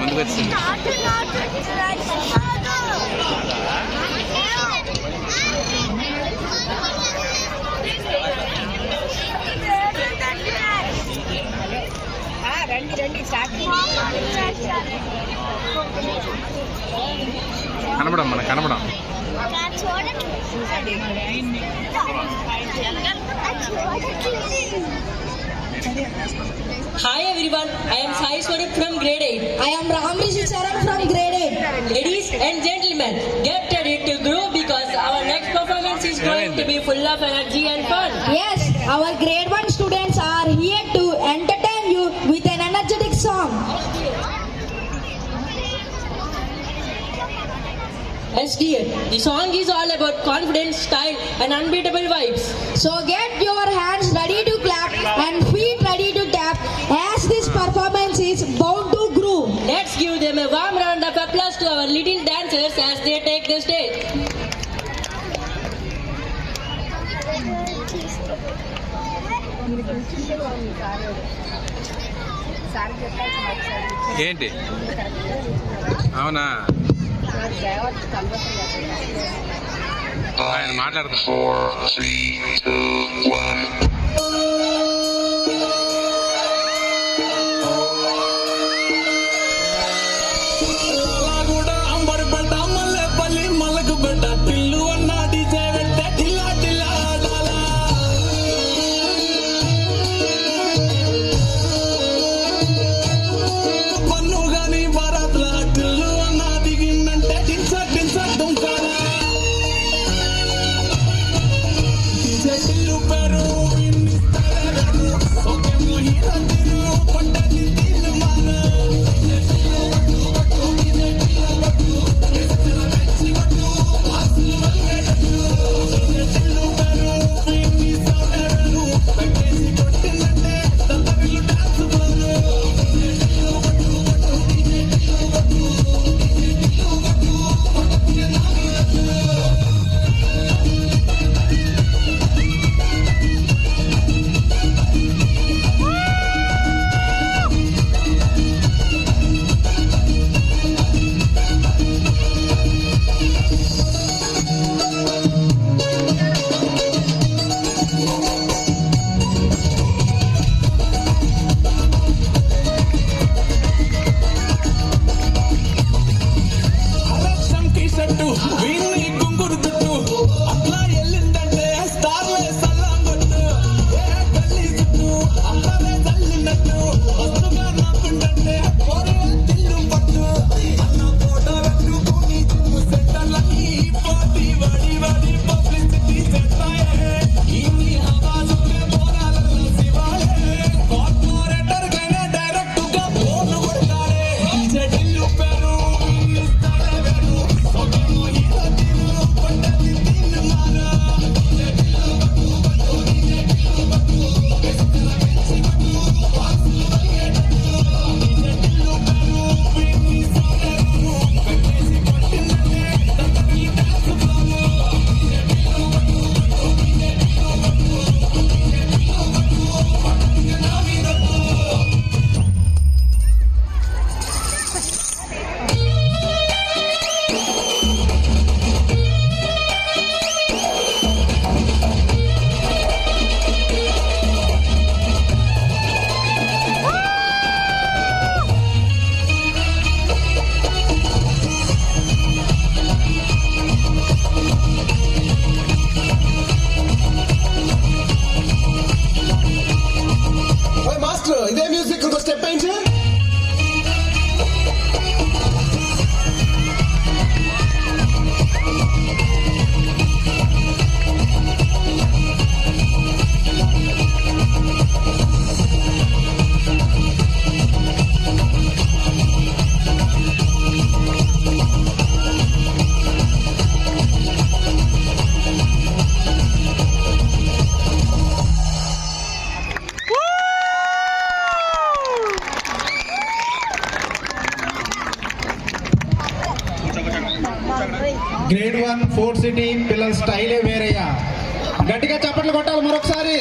ముందుకు వచ్చింది. కనబడం మన కనబడం. Hi everyone, I am Sai Swarup from grade 8. I am Ramrishi Charan from grade 8. Ladies and gentlemen, get ready to grow because our next performance is going to be full of energy and fun. Yes, our grade 1 students are here to entertain you with an energetic song. Yes dear, the song is all about confidence, style and unbeatable vibes. So get your hands ready to clap and feet ready to tap as this performance is bound to groove. Let's give them a warm round of applause to our little dancers as they take the stage. ఏంటి అవునా ఆయన మాట్లాడతాను. 4, 3, 2, 1. ఇదే music ఒక step అయింది. Grade 1 fort city పిల్లల స్టైలే వేరయ్యా. గట్టిగా చప్పట్లు కొట్టాలి మరొకసారి.